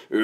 Y'all,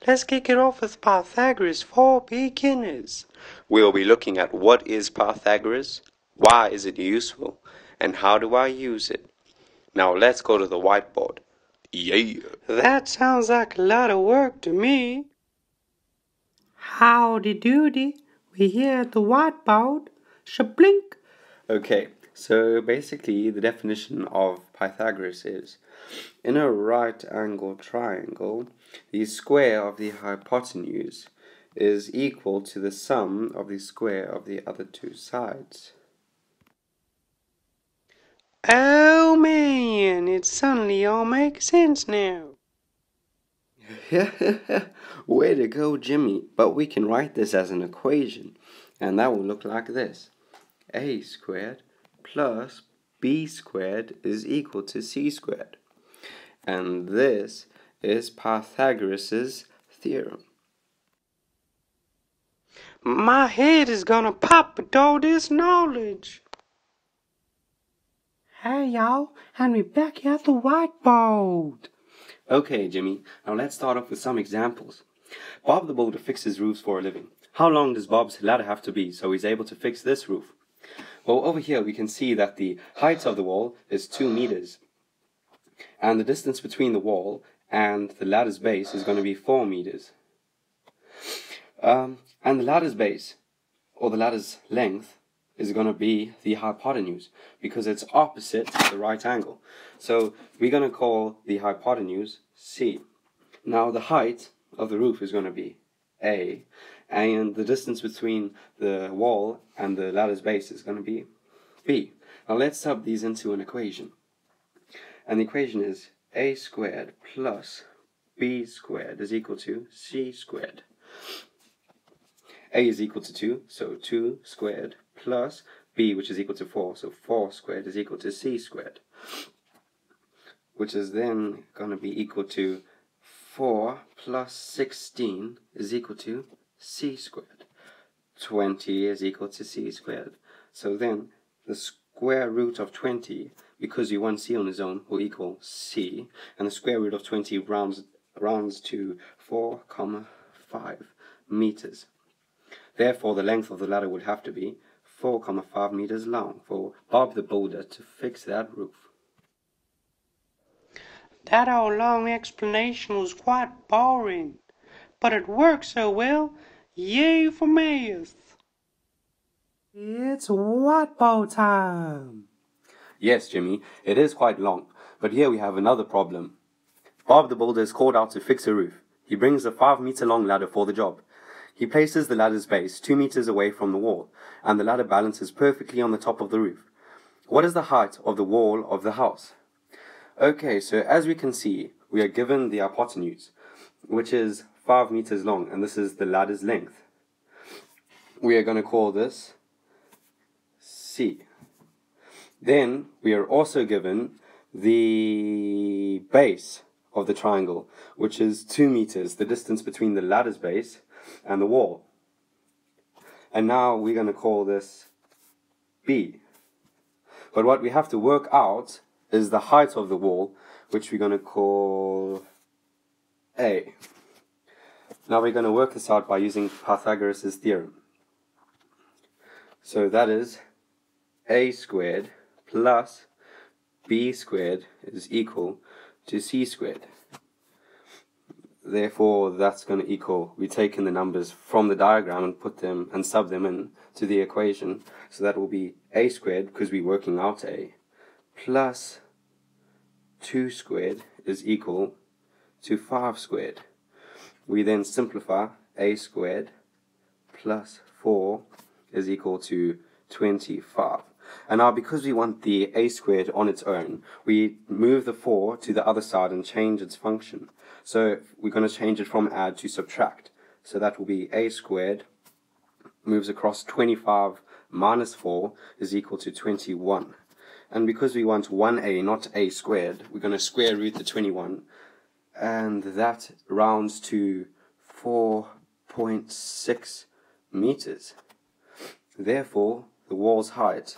let's kick it off with Pythagoras for beginners. We'll be looking at what is Pythagoras, why is it useful, and how do I use it. Now let's go to the whiteboard. Yeah. That sounds like a lot of work to me. Howdy doody, we here at the whiteboard. Shablink. Okay, so basically the definition of Pythagoras is, in a right angled triangle, the square of the hypotenuse is equal to the sum of the square of the other two sides. Oh man, it suddenly all makes sense now. Way to go, Jimmy. But we can write this as an equation, and that will look like this. A squared plus b squared is equal to c squared. And this is Pythagoras' theorem. My head is gonna pop with all this knowledge. Hey y'all, and we're back at the whiteboard. Okay, Jimmy, now let's start off with some examples. Bob the builder fixes roofs for a living. How long does Bob's ladder have to be so he's able to fix this roof? Well, over here we can see that the height of the wall is 2 meters. And the distance between the wall and the ladder's base is going to be 4 meters. And the ladder's base, or the ladder's length, is going to be the hypotenuse, because it's opposite the right angle. So we're going to call the hypotenuse C. Now the height of the roof is going to be A, and the distance between the wall and the ladder's base is going to be B. Now let's sub these into an equation. And the equation is A squared plus B squared is equal to C squared. A is equal to 2, so 2 squared plus B, which is equal to 4, so 4 squared is equal to C squared, which is then going to be equal to 4 plus 16 is equal to C squared. 20 is equal to C squared. So then the square root of 20, because you want C on its own, will equal C, and the square root of 20 rounds to 4,5 meters. Therefore, the length of the ladder would have to be 4,5 meters long for Bob the builder to fix that roof. That old long explanation was quite boring, but it worked so well. Yay for math! It's whiteboard time! Yes, Jimmy, it is quite long, but here we have another problem. Bob the builder is called out to fix a roof. He brings a 5-meter long ladder for the job. He places the ladder's base 2 meters away from the wall, and the ladder balances perfectly on the top of the roof. What is the height of the wall of the house? Okay, so as we can see, we are given the hypotenuse, which is 5 meters long, and this is the ladder's length. We are going to call this C. Then we are also given the base of the triangle, which is 2 meters, the distance between the ladder's base and the wall. And now we're going to call this B. But what we have to work out is the height of the wall, which we're going to call A. Now we're going to work this out by using Pythagoras' theorem. So that is A squared plus B squared is equal to C squared. Therefore, that's going to equal, we're taking the numbers from the diagram and put them and sub them in to the equation. So that will be A squared, because we're working out A, plus 2 squared is equal to 5 squared. We then simplify A squared plus 4 is equal to 25. And now because we want the A squared on its own, we move the 4 to the other side and change its function. So we're going to change it from add to subtract. So that will be A squared moves across 25 minus 4 is equal to 21. And because we want 1A, not A squared, we're going to square root the 21. And that rounds to 4.6 meters. Therefore, the wall's height